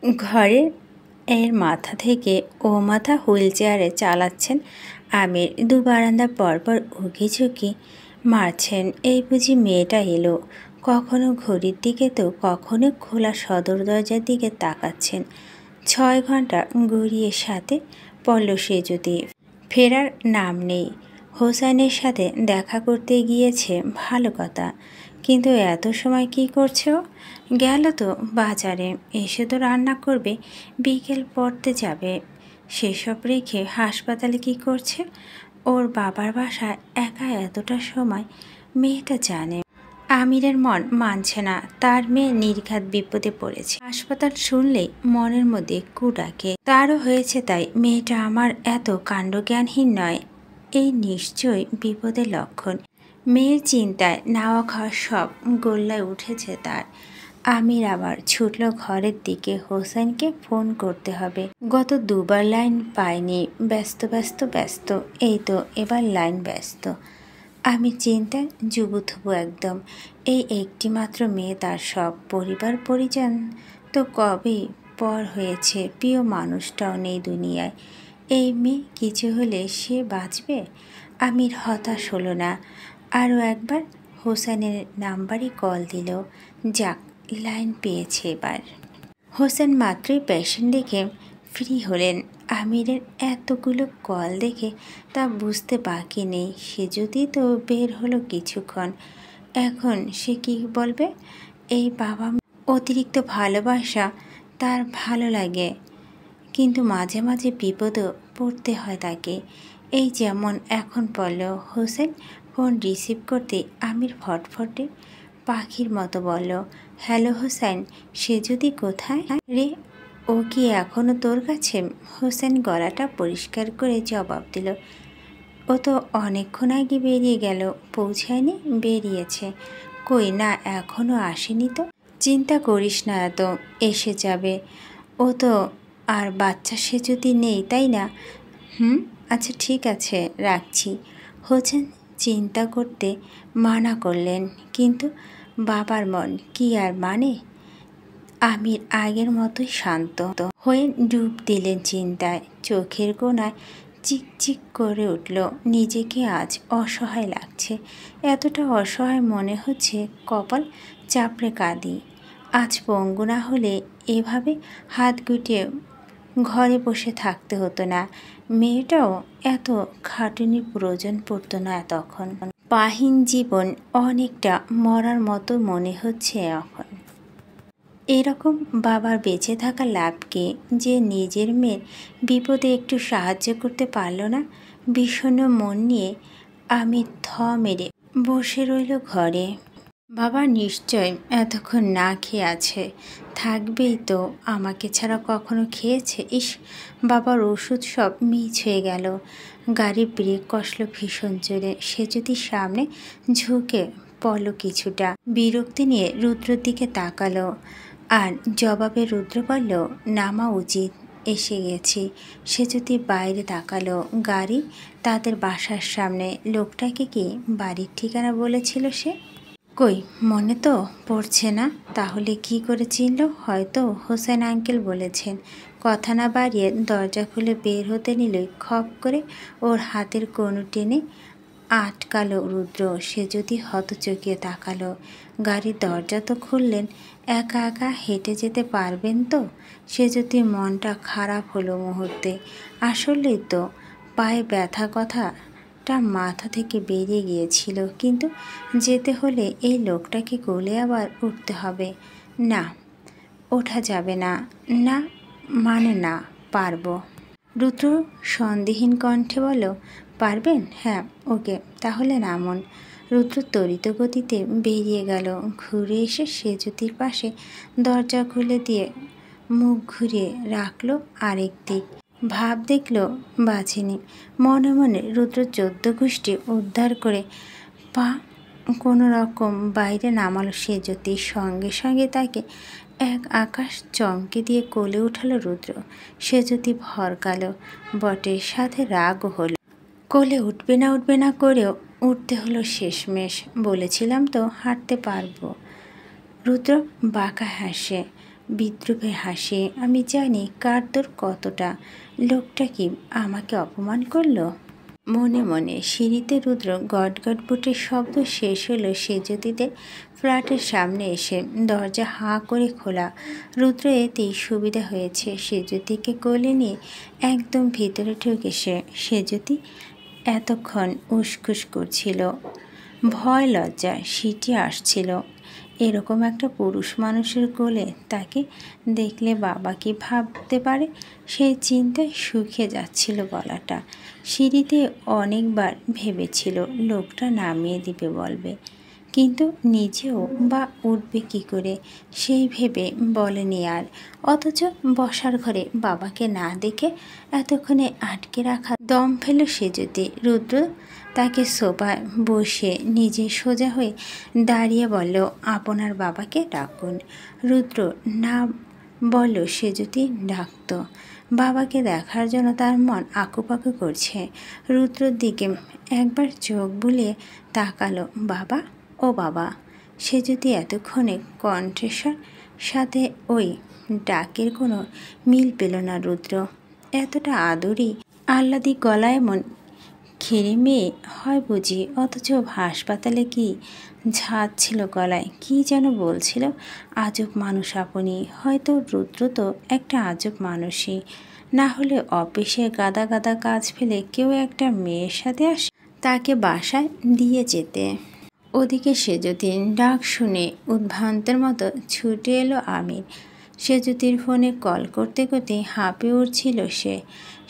ঘরের এর মাথা থেকে ও মাথা হুইল চেয়ারে চালাচ্ছেন আমির। দু বারান্দা পরপর উঁকিঝুঁকি মারছেন। এই বুঝি মেয়েটা এলো। কখনো ঘড়ির দিকে তো কখনো খোলা সদর দরজার দিকে তাকাচ্ছেন। 6 ঘন্টা গড়িয়ে সাথে পড়ল সে যদি। ফেরার নাম নেই। হোসেনের সাথে দেখা করতে গিয়েছে, ভালো কথা, কিন্তু এত সময় কি করছে ও? গেল তো বাজারে, এসে তো রান্না করবে, বিকেল পড়তে যাবে। সেসব রেখে হাসপাতালে কি করছে? ওর বাবার বাসায় একা এতটা সময়? মেয়েটা জানে আমিরের মন মানছে না, তার মেয়ে নির্ঘাত বিপদে পড়েছে। হাসপাতাল শুনলেই মনের মধ্যে কু ডাকে। তারও হয়েছে তাই। মেয়েটা আমার এত কাণ্ডজ্ঞানহীন নয়, এই নিশ্চয়ই বিপদের লক্ষণ। মেয়ের চিন্তায় নাওয়া খাওয়া সব গোল্লায় উঠেছে তার। আমির আবার ছুটল ঘরের দিকে। হোসেনকে ফোন করতে হবে। গত দুবার লাইন পায়নি। ব্যস্ত ব্যস্ত ব্যস্ত, এই তো এবার লাইন ব্যস্ত। আমি চিন্তায় জুবুথুবু একদম। এই একটি মাত্র মেয়ে, তার সব পরিবার পরিজন তো কবেই পর হয়েছে। প্রিয় মানুষটাও নেই দুনিয়ায়। এই মেয়ে কিছু হলে সে বাঁচবে? আমির হতাশ হলো না। আরও একবার হোসেনের নাম্বারই কল দিল। যাক, লাইন পেয়েছে এবার। হোসেন মাত্রই পেশেন্ট দেখে ফ্রি হলেন। আমিরের এতগুলো কল দেখে তা বুঝতে বাকি নেই। সে যদি তো বের হলো কিছুক্ষণ। এখন সে কি বলবে? এই বাবা অতিরিক্ত ভালোবাসা তার ভালো লাগে, কিন্তু মাঝে মাঝে বিপদও পড়তে হয় তাকে। এই যেমন এখন পড়ল। হোসেন ফোন রিসিভ করতে আমির ফটফটে পাখির মতো বলল, হ্যালো হোসেন, সে যদি কোথায় রে? ও কি এখনও তোর কাছে? হোসেন গলাটা পরিষ্কার করে জবাব দিল, ও তো অনেকক্ষণ আগে বেরিয়ে গেল। পৌঁছায়নি? বেরিয়েছে। কই না, এখনও আসেনি তো। চিন্তা করিস না এত, এসে যাবে। ও তো আর বাচ্চা সে যদি নেই, তাই না? আচ্ছা ঠিক আছে, রাখছি। হোসেন চিন্তা করতে মানা করলেন, কিন্তু বাবার মন কি আর মানে? আমির আগের মতোই শান্ত হয়ে ডুব দিলেন চিন্তায়। চোখের কোণায় চিকচিক করে উঠল। নিজেকে আজ অসহায় লাগছে। এতটা অসহায় মনে হচ্ছে কপাল চাপড়ে কাঁদি। আজ পঙ্গু না হলে এভাবে হাত গুটিয়ে ঘরে বসে থাকতে হতো না। মেয়েটাও এত খাটুনির প্রয়োজন পড়তো না তখন। পাহীন জীবন অনেকটা মরার মতো মনে হচ্ছে এখন। এরকম বাবার বেঁচে থাকা লাভ কি, যে নিজের মেয়ের বিপদে একটু সাহায্য করতে পারল না? বিষণ্ণ মন নিয়ে আমি থ মেরে বসে রইল ঘরে। বাবা নিশ্চয় এতক্ষণ না খেয়ে আছে, থাকবেই তো। আমাকে ছাড়া কখনো খেয়েছে? ইস, বাবার ওষুধ সব মিস হয়ে গেল। গাড়ি ব্রেক কষল ভীষণ জোরে। সে যদি সামনে ঝুঁকে পড়ল কিছুটা। বিরক্তি নিয়ে রুদ্রর দিকে তাকালো, আর জবাবে রুদ্র বলল, নামা উচিত, এসে গেছি। সে যদি বাইরে তাকালো। গাড়ি তাদের বাসার সামনে। লোকটাকে কি বাড়ির ঠিকানা বলেছিল সে? কই, মনে তো পড়ছে না। তাহলে কি করে চিনল? হয়তো হোসেন আঙ্কেল বলেছেন। কথা না বাড়িয়ে দরজা খুলে বের হতে নিলই খপ করে ওর হাতের কনু টেনে আটকালো রুদ্র। সে যদি হতচকিয়ে তাকালো। গাড়ির দরজা তো খুললেন, একা একা হেঁটে যেতে পারবেন তো? সে যদি মনটা খারাপ হলো মুহূর্তে। আসলেই তো পায়ে ব্যথা কথাটা মাথা থেকে বেরিয়ে গিয়েছিল, কিন্তু যেতে হলে এই লোকটাকে কোলে আবার উঠতে হবে। না, ওঠা যাবে না। না মানে না, পারবো। রুদ্র সন্দেহহীন কণ্ঠে বলল, পারবেন? হ্যাঁ, ওকে, তাহলে নামুন। রুদ্র ত্বরিত গতিতে বেরিয়ে গেল। ঘুরে এসে সেজুতির পাশে দরজা খুলে দিয়ে মুখ ঘুরিয়ে রাখলো আরেক দিক। ভাব দেখল বাঁচেনি। মনে মনে রুদ্র 14 গোষ্ঠী উদ্ধার করে পা কোনো রকম বাইরে নামালো সেজুতি। সঙ্গে সঙ্গে তাকে এক আকাশ চমকে দিয়ে কোলে উঠালো রুদ্র। সেজুতি ভরকালো বটে, সাথে রাগও হলো। কোলে উঠবে না করেও উঠতে হলো শেষমেশ। বলেছিলাম তো হাঁটতে পারবো। রুদ্র বাঁকা হাসে বিদ্রুপে হাসে। আমি জানি কার তোর কতটা। লোকটা কি আমাকে অপমান করলো? মনে মনে সিঁড়িতে রুদ্র গটগট বুটের শব্দ শেষ হলো সেজুতিদের ফ্ল্যাটের সামনে এসে। দরজা হাঁ করে খোলা। রুদ্র এতেই সুবিধা হয়েছে সেজুতিকে কোলে নিয়ে একদম ভিতরে ঢুকে সেজুতি এতক্ষণ উসখুস করছিল। ভয় লজ্জা সিটি আসছিল। এরকম একটা পুরুষ মানুষের কোলে তাকে দেখলে বাবা কি ভাবতে পারে, সেই চিন্তায় শুকিয়ে যাচ্ছিল গলাটা। সিঁড়িতে অনেকবার ভেবেছিল লোকটা নামিয়ে দিবে বলবে, কিন্তু নিজেও বা উঠবে কী করে সেই ভেবে বলেনি আর। অথচ বসার ঘরে বাবাকে না দেখে এতক্ষণে আটকে রাখা দম ফেল সেজুতি। রুদ্র তাকে সোফায় বসে নিজে সোজা হয়ে দাঁড়িয়ে বলল, আপনার বাবাকে ডাকুন। রুদ্র না বলল সেজুতি ডাকত। বাবাকে দেখার জন্য তার মন আকুপাকু করছে। রুদ্রর দিকে একবার চোখ বুলিয়ে তাকালো। বাবা, ও বাবা। সেজুতি এতক্ষণে কণ্ঠস্বর সাথে ওই ডাকের কোনো মিল পেল না। রুদ্র এতটা আদরি আহ্লাদি গলায় এমন খেরে মেয়ে হয় বুঝি, অথচ হাসপাতালে কি ঝাঁজ ছিল গলায়, কি যেন বলছিল। আজব মানুষ আপনি। হয়তো রুদ্র তো একটা আজব মানুষই। না হলে অফিসে গাদা গাদা কাজ ফেলে কেউ একটা মেয়ের সাথে আসে, তাকে বাসায় দিয়ে যেতে। ওদিকে সেজুতির ডাক শুনে উদ্ভ্রান্তের মতো ছুটে এলো আমির। সেজুতির ফোনে কল করতে করতে হাঁপিয়ে উঠছিল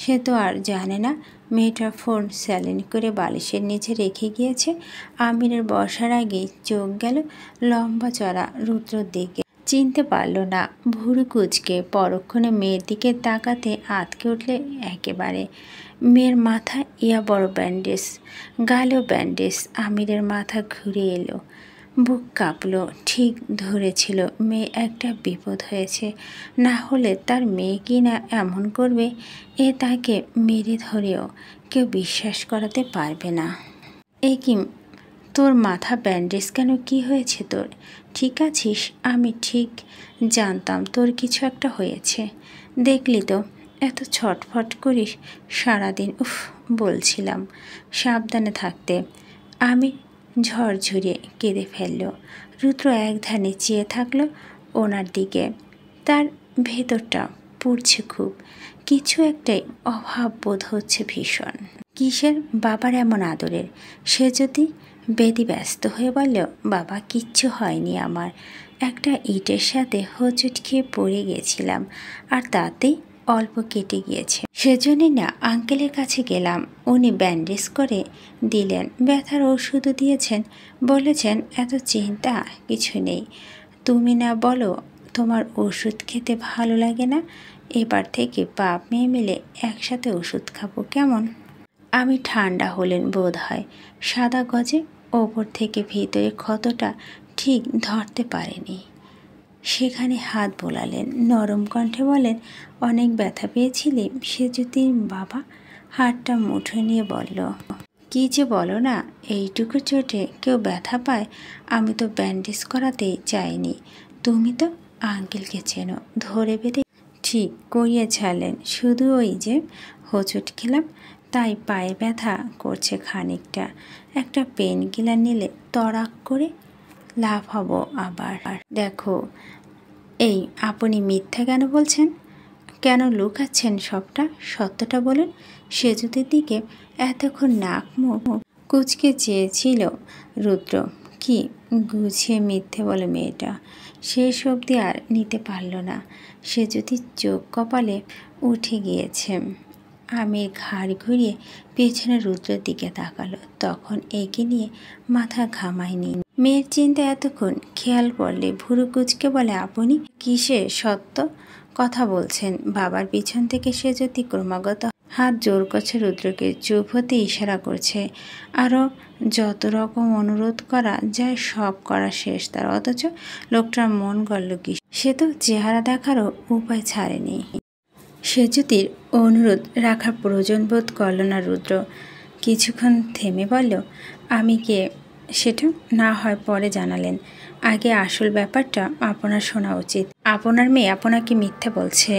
সে তো আর জানে না মেয়েটা ফোন সাইলেন্ট করে বালিশের নিচে রেখে গিয়েছে। আমিরের বসার আগেই চোখ গেল লম্বা চড়া রুদ্রর দিকে। চিনতে পারল না। ভুরু কুচকে পরক্ষণে মেয়ের দিকে তাকাতে আটকে উঠলে একেবারে। মেয়ের মাথায় ইয়া বড় ব্যান্ডেজ, গালেও ব্যান্ডেজ। আমিরের মাথা ঘুরে এলো, বুক কাঁপলো। ঠিক ধরেছিল মেয়ে একটা বিপদ হয়েছে, না হলে তার মেয়ে কি না এমন করবে এ তাকে মেরে ধরেও কেউ বিশ্বাস করাতে পারবে না। এ কি, তোর মাথা ব্যান্ডেজ কেন? কি হয়েছে তোর? ঠিক আছিস? আমি ঠিক জানতাম তোর কিছু একটা হয়েছে। দেখলি তো এত ছটফট করিস সারাদিন। উফ, বলছিলাম সাবধানে থাকতে। আমি ঝরঝরিয়ে কেঁদে ফেলল। রুদ্র এক ধ্যানে চেয়ে থাকলো ওনার দিকে। তার ভেতরটা পুড়ছে খুব। কিছু একটাই অভাব বোধ হচ্ছে ভীষণ। কিসের? বাবার এমন আদরের। সে যদি বেদি ব্যস্ত হয়ে বলল, বাবা কিচ্ছু হয়নি আমার, একটা ইটের সাথে হোঁচট খেয়ে পড়ে গেছিলাম আর তাতেই অল্প কেটে গিয়েছে। সেজন্যই না আঙ্কেলের কাছে গেলাম, উনি ব্যান্ডেজ করে দিলেন, ব্যথার ওষুধও দিয়েছেন, বলেছেন এত চিন্তা কিছু নেই। তুমি না বলো তোমার ওষুধ খেতে ভালো লাগে না, এবার থেকে বাপ মেয়ে মিলে একসাথে ওষুধ খাবো কেমন? আমি ঠান্ডা হলেন বোধ হয়। সাদা গজে ওপর থেকে ভিতরে ক্ষতটা ঠিক ধরতে পারেনি। সেখানে হাত বোলালেন, নরম কণ্ঠে বলেন, অনেক ব্যথা পেয়েছিলি? সেজুতির বাবা হাতটা মুঠোয় নিয়ে বলল, কি যে বলো না, এইটুকু চোটে কেউ ব্যথা পায়? আমি তো ব্যান্ডেজ করাতেই চাইনি। তুমি তো আঙ্কেলকে চেনো, ধরে বেঁধে ঠিক করিয়ে ছাড়লেন। শুধু ওই যে হোঁচট খেলাম তাই পায়ে ব্যথা করছে খানিকটা। একটা পেন কিলার নিলে তড়াক করে লাফাবো আবার। দেখো এই, আপনি মিথ্যা কেন বলছেন? কেন লুকাচ্ছেন সবটা? সত্যটা বলুন। সেজুতির দিকে এতক্ষণ নাক মুখ কুচকে চেয়েছিল রুদ্র। কি গুছিয়ে মিথ্যে বলে মেয়েটা। শেষ অবধি আর নিতে পারল না। সেজুতির চোখ কপালে উঠে গিয়েছে। আমির ঘাড় ঘুরিয়ে পেছনে রুদ্রের দিকে তাকালো। তখন একে নিয়ে মাথা ঘামায়নি। মেয়ের চিন্তা এতক্ষণ খেয়াল পড়লে ভুরু কুচকে বলে, আপনি কিসে সত্য কথা বলছেন? বাবার পিছন থেকে সেজুতি ক্রমাগত হাত জোর করছে রুদ্রকে, চুপ হতে ইশারা করছে। আরও যত রকম অনুরোধ করা যায় সব করা শেষ তার। অথচ লোকটার মন গড়ল কি? সে তো চেহারা দেখারও উপায় ছাড়েনি। সেজুতির অনুরোধ রাখার প্রয়োজন বোধ করল না রুদ্র। কিছুক্ষণ থেমে বলল, আমি কে সেটা না হয় পরে জানালেন। আগে আসল ব্যাপারটা আপনার শোনা উচিত। আপনার মেয়ে আপনাকে মিথ্যা বলছে।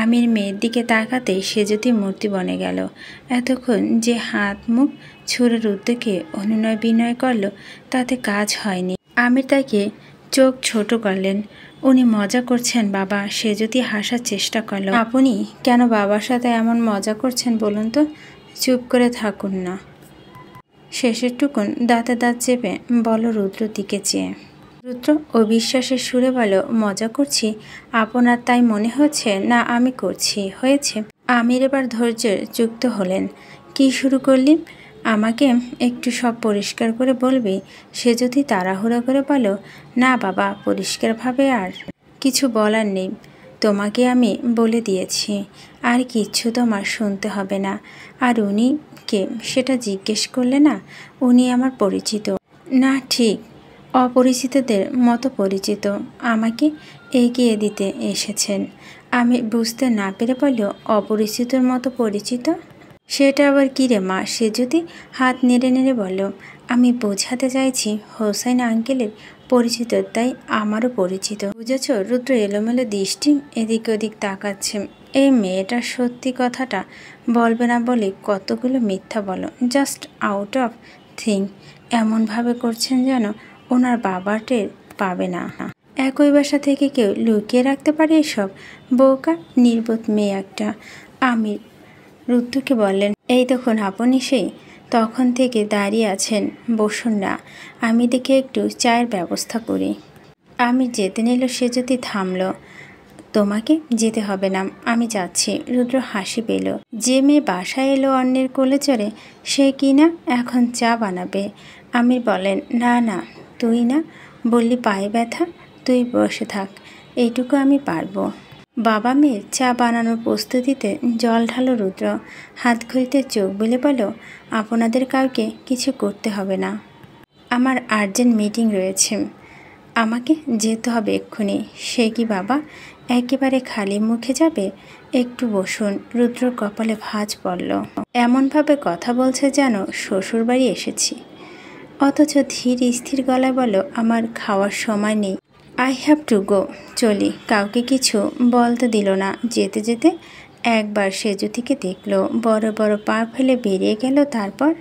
আমির মেয়ের দিকে তাকাতে সে যদি মূর্তি বনে গেল। এতক্ষণ যে হাত মুখ ছুঁড়ে রুদ্রকে অনুনয় বিনয় করলো, তাতে কাজ হয়নি। আমির তাকে চোখ ছোট করলেন। উনি মজা করছেন বাবা। সে যদি হাসার চেষ্টা করলো। আপনি কেন বাবার সাথে এমন মজা করছেন বলুন তো? চুপ করে থাকুন না। শেষের টুকুন দাঁতে দাঁত চেপে বল রুদ্রর দিকে চেয়ে। রুদ্র অবিশ্বাসের সুরে বলল, মজা করছি? আপনার তাই মনে হচ্ছে? না, আমি করছি। হয়েছে। আমির এবার ধৈর্যের যুক্ত হলেন। কি শুরু করলি? আমাকে একটু সব পরিষ্কার করে বলবি? সে যদি তাড়াহুড়ো করে বলো, না বাবা, পরিষ্কারভাবে আর কিছু বলার নেই, তোমাকে আমি বলে দিয়েছি, আর কিচ্ছু তোমার শুনতে হবে না। আর উনি কে সেটা জিজ্ঞেস করলে না? উনি আমার পরিচিত। না, ঠিক অপরিচিতদের মতো পরিচিত। আমাকে এগিয়ে দিতে এসেছেন। আমি বুঝতে না পেরে বলল, অপরিচিতর মতো পরিচিত? সেটা আবার কী রে মা? সে যদি হাত নেড়ে নেড়ে বলল, আমি বোঝাতে চাইছি হোসেন আঙ্কেলের পরিচিত, তাই আমারও পরিচিত। বুঝেছ? রুদ্র এলোমেলো দৃষ্টি এদিক ওদিক তাকাচ্ছে। এই মেয়েটা সত্যি কথাটা বলবে না বলে কতগুলো মিথ্যা বলো। জাস্ট আউট অফ থিং এমনভাবে করছেন যেন ওনার বাবা টের পাবে না। একই বাসা থেকে কেউ লুকিয়ে রাখতে পারে এসব? বোকা নির্বোধ মেয়ে একটা। আমির রুদ্রকে বললেন, এই দেখুন আপনি সেই তখন থেকে দাঁড়িয়ে আছেন, বসুন না, আমি দেখে একটু চায়ের ব্যবস্থা করি। আমি যেতে নিল সে যদি থামল, তোমাকে যেতে হবে না, আমি যাচ্ছি। রুদ্র হাসি পেল। যে মেয়ে বাসায় এলো অন্যের কোলে চড়ে, সে কি না এখন চা বানাবে? আমির বলেন, না না, তুই না বললি পায়ে ব্যথা, তুই বসে থাক, এইটুকু আমি পারবো। বাবা মেয়ের চা বানানোর প্রস্তুতিতে জল ঢালো রুদ্র। হাত ঘড়িতে চোখ বুলে বলল, আপনাদের কাউকে কিছু করতে হবে না, আমার আর্জেন্ট মিটিং রয়েছে, আমাকে যেতে হবে এক্ষুনি। সে কি বাবা, একেবারে খালি মুখে যাবে? একটু বসুন। রুদ্রর কপালে ভাঁজ পড়ল। এমনভাবে কথা বলছে যেন শ্বশুরবাড়ি এসেছি, অথচ ধীর স্থির গলায় বলল, আমার খাওয়ার সময় নেই, আই হ্যাভ টু গো। চলি। কাউকে কিছু বলতে দিল না। যেতে যেতে একবার সেজুতিকে দেখল, বড় বড় পা ফেলে বেরিয়ে গেল। তারপর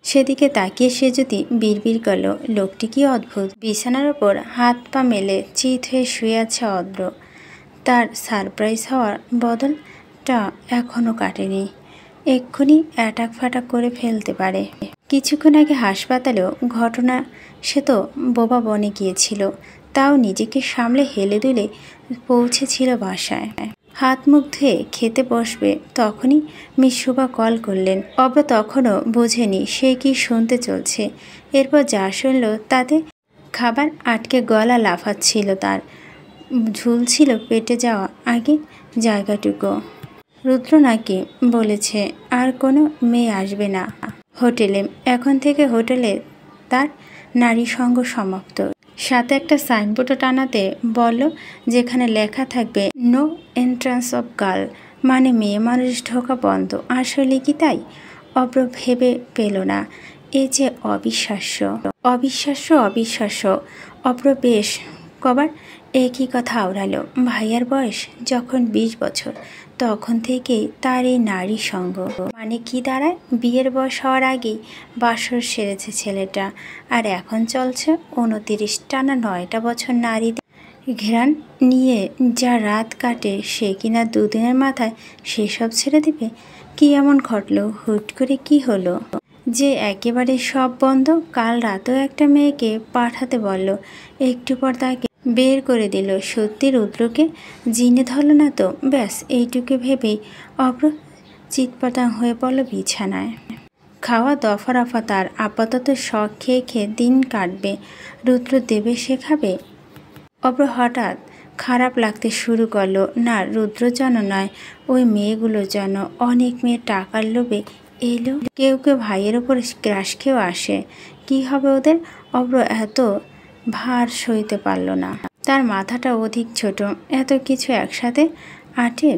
সেদিকে তাকিয়ে সেজুতি বিড়বিড় করল, লোকটি কি অদ্ভুত। বিছানার ওপর হাত পা মেলে চিত হয়ে শুয়ে আছে অদ্র। তার সারপ্রাইজ হওয়ার বদলটা এখনও কাটেনি। এক্ষুনি অ্যাটাক ফাটাক করে ফেলতে পারে। কিছুক্ষণ আগে হাসপাতালেও ঘটনা, সে তো বোবা বনে গিয়েছিল, তাও নিজেকে সামলে হেলে দুলে পৌঁছেছিল বাসায়। হাত মুখ ধুয়ে খেতে বসবে, তখনই মিস শুভা কল করলেন। অব্র তখনও বোঝেনি সে কি শুনতে চলছে। এরপর যা শুনল তাতে খাবার আটকে গলা লাফাচ্ছিল তার, ঝুলছিল পেটে যাওয়া আগে জায়গাটুকু। রুদ্র নাকি বলেছে আর কোনো মেয়ে আসবে না হোটেলে। এখন থেকে হোটেলে তার নারী সঙ্গ সমাপ্ত। সাথে একটা সাইনবোর্ডও টানাতে বলল, যেখানে লেখা থাকবে নো এন্ট্রান্স অফ গার্ল, মানে মেয়ে মানুষ ঢোকা বন্ধ। আসলে কি তাই? অব্র ভেবে পেল না। এ যে অবিশ্বাস্য, অবিশ্বাস্য, অবিশ্বাস্য। অব্র বেশ কবার একই কথা আওড়ালো। ভাইয়ার বয়স যখন 20 বছর, তখন থেকেই তার এই নারী সঙ্গ। মানে কি দাঁড়ায়? বিয়ের বয়স হওয়ার আগেই বাসর সেরেছে ছেলেটা, আর এখন চলছে 29 টানা 9টা বছর নারীদের ঘেরান নিয়ে যা রাত কাটে, সে কিনা দুদিনের মাথায় সেসব ছেড়ে দিবে? কি এমন ঘটলো? হুট করে কি হলো যে একেবারে সব বন্ধ? কাল রাতেও একটা মেয়েকে পাঠাতে বলল, একটু পর তাকে বের করে দিল। সত্যি রুদ্রকে জিনে ধরল না তো? ব্যাস এইটুকু ভেবেই অব্র চিৎপটাং হয়ে পড়ল বিছানায়। খাওয়া দফা রফা তার। আপাতত শখ খেয়ে খেয়ে দিন কাটবে। রুদ্র দেবে শেখাবে। অব্র হঠাৎ খারাপ লাগতে শুরু করলো। না, রুদ্র যেন নয়, ওই মেয়েগুলো যেন। অনেক মেয়ে টাকার লোভে এলো, কেউ কেউ ভাইয়ের ওপর ক্রাশ খেয়েও আসে। কি হবে ওদের? অব্র এত ভার সইতে পারল না। তার মাথাটা অধিক ছোট, এত কিছু একসাথে আটে।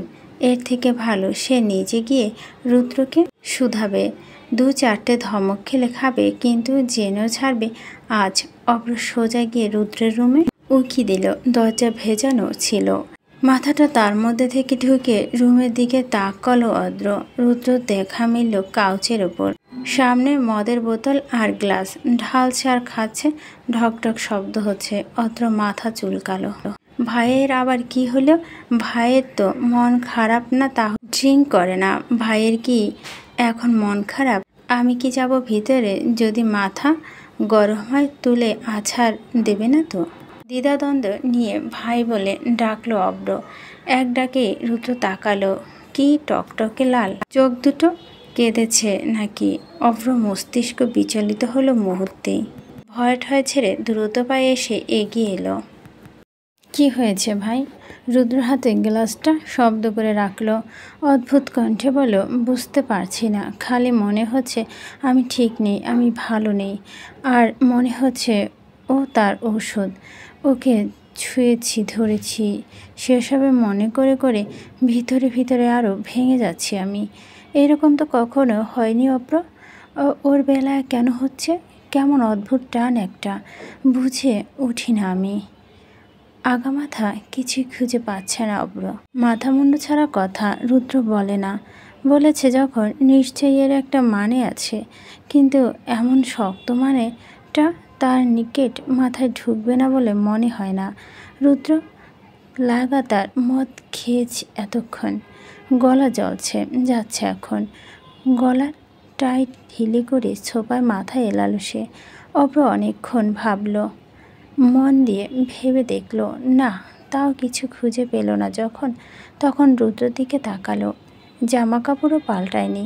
এর থেকে ভালো সে নিজে গিয়ে রুদ্রকে শুধাবে। 2-4টে ধমক খেলে খাবে, কিন্তু জেনেও ছাড়বে আজ। অভ্র সোজা গিয়ে রুদ্রের রুমে উকি দিল। দরজা ভেজানো ছিল। মাথাটা তার মধ্যে থেকে ঢুকে রুমের দিকে তাকালো অদ্র। রুদ্র দেখা মিলল কাউচের ওপর, সামনে মদের বোতল আর গ্লাস, ঢালছে আর খাচ্ছে। ঢকঢক শব্দ হচ্ছে। অদ্র মাথা চুলকালো। ভাইয়ের আবার কি হলো? ভাইয়ের তো মন খারাপ না, তা ড্রিঙ্ক করে না। ভাইয়ের কি এখন মন খারাপ? আমি কি যাব ভিতরে? যদি মাথা গরম হয় তুলে আছাড় দেবে না তো? দ্বিধাদ্বন্দ্ব নিয়ে ভাই বলে ডাকলো অভ্র। এক ডাকে রুদ্র তাকালো। কি টকটকে লাল চোখ দুটো, কেঁদেছে নাকি? অভ্র মস্তিষ্ক বিচলিত হলো মুহূর্তেই। ভয় ঠয় ছেড়ে দ্রুত পায়ে এসে এগিয়ে এলো। কি হয়েছে ভাই? রুদ্র হাতে গ্লাসটা শব্দ করে রাখলো। অদ্ভুত কণ্ঠে বলল, বুঝতে পারছি না, খালি মনে হচ্ছে আমি ঠিক নেই, আমি ভালো নেই। আর মনে হচ্ছে ও তার ঔষধ। ওকে ছুঁয়েছি, ধরেছি, সেসবে মনে করে করে ভিতরে ভিতরে আরও ভেঙে যাচ্ছি আমি। এরকম তো কখনো হয়নি অভ্র। ওর বেলায় কেন হচ্ছে? কেমন অদ্ভুত টান একটা, বুঝে উঠি না আমি। আগামাথা কিছুই খুঁজে পাচ্ছে না অভ্র। মাথা মুন্ডু ছাড়া কথা রুদ্র বলে না। বলেছে যখন নিশ্চয়ই এর একটা মানে আছে, কিন্তু এমন শক্ত মানেটা তার নিকেট মাথায় ঢুকবে না বলে মনে হয় না। রুদ্র লাগাতার মদ খেয়েছে এতক্ষণ, গলা জ্বলছে যাচ্ছে এখন। গলার টাইট ঢিলে করে ছোপায় মাথায় এলালো সে। অভ্র অনেকক্ষণ ভাবল, মন দিয়ে ভেবে দেখল, না, তাও কিছু খুঁজে পেল না। তখন রুদ্রের দিকে তাকালো। জামা কাপড়ও পাল্টায়নি।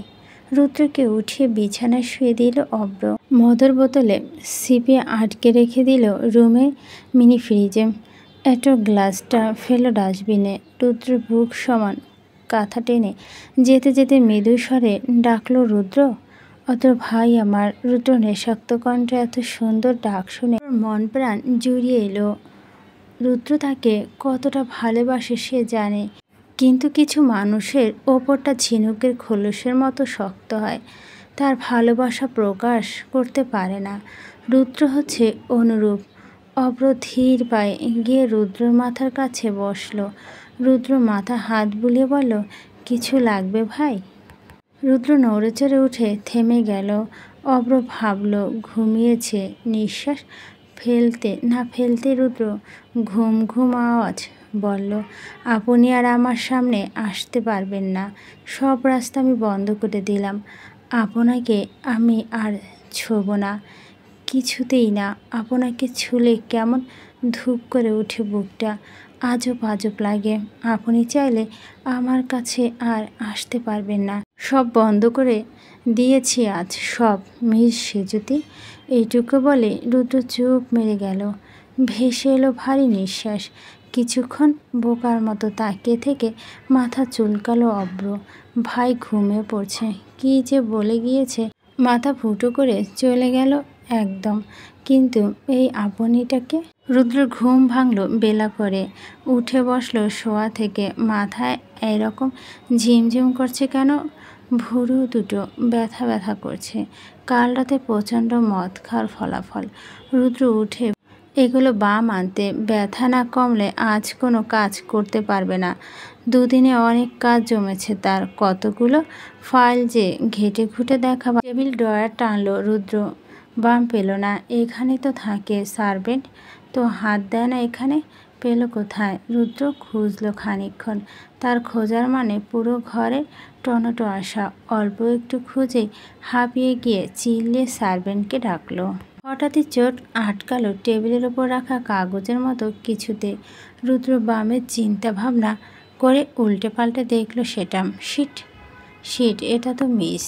রুদ্রকে উঠিয়ে বিছানায় শুয়ে দিল অভ্র। মদের বোতলে সিপে আটকে রেখে দিল রুমে মিনি ফ্রিজে। এটো গ্লাসটা ফেলো ডাস্টবিনে। রুদ্র বুক সমান কাঁথা টেনে যেতে যেতে মৃদু স্বরে ডাকলো, রুদ্র। অত ভাই আমার। রুদ্র নেশাক্ত কণ্ঠে এত সুন্দর ডাক শুনে মন প্রাণ জুড়িয়ে এলো। রুদ্র তাকে কতটা ভালোবাসে সে জানে, কিন্তু কিছু মানুষের ওপরটা ঝিনুকের খোলসের মতো শক্ত হয়। তার ভালোবাসা প্রকাশ করতে পারে না। রুদ্র হচ্ছে অনুরূপ। অভ্র ধীর পায়ে গিয়ে রুদ্রর মাথার কাছে বসল। রুদ্র মাথা হাত বুলিয়ে বলল, কিছু লাগবে ভাই? রুদ্র নড়েচড়ে উঠে থেমে গেল। অভ্র ভাবল ঘুমিয়েছে। নিঃশ্বাস ফেলতে না ফেলতে রুদ্র ঘুম ঘুম আওয়াজ বলল, আপনি আর আমার সামনে আসতে পারবেন না। সব রাস্তা আমি বন্ধ করে দিলাম। আপনাকে আমি আর ছোঁব না, কিছুতেই না। আপনাকে ছুলে কেমন ধূপ করে উঠে বুকটা, আজব আজব লাগে। আপনি চাইলে আমার কাছে আর আসতে পারবেন না। সব বন্ধ করে দিয়েছি আজ, সব। মিস সেজুতি। এইটুকু বলে রুদ্র চুপ মেরে গেল। ভেসে এলো ভারী নিঃশ্বাস। কিছুক্ষণ বোকার মতো তাকিয়ে থেকে মাথা চুলকালো অভ্র। ভাই ঘুমিয়ে পড়ছে। কি যে বলে গিয়েছে, মাথা ফুটো করে চলে গেল একদম। কিন্তু এই আপনিটাকে? রুদ্র ঘুম ভাঙল বেলা করে। উঠে বসলো শোয়া থেকে। মাথায় এরকম ঝিমঝিম করছে কেন? ভুরু দুটো ব্যথা ব্যথা করছে। কাল রাতে প্রচণ্ড মদ খাওয়ার ফলাফল। রুদ্র উঠে এগুলো বাম আনতে। ব্যথা না কমলে আজ কোনো কাজ করতে পারবে না। দুদিনে অনেক কাজ জমেছে তার। কতগুলো ফাইল যে ঘেটে ঘুটে দেখাবার। টেবিল ড্রয়ার টানলো রুদ্র। বাম পেল না। এখানে তো থাকে সার্ভেন্ট, তো হাত দেয় না এখানে? পেল কোথায়? রুদ্র খুঁজলো খানিকক্ষণ। তার খোঁজার মানে পুরো ঘরে টনটো আসা। অল্প একটু খুঁজেই হাঁপিয়ে গিয়ে চিল্লিয়ে সার্ভেন্টকে ডাকলো। হঠাৎই চোট আটকালো টেবিলের ওপর রাখা কাগজের মতো কিছুতে। রুদ্র বামের চিন্তা ভাবনা করে উল্টে পাল্টে দেখলো সেটা। শিট, এটা তো মিস।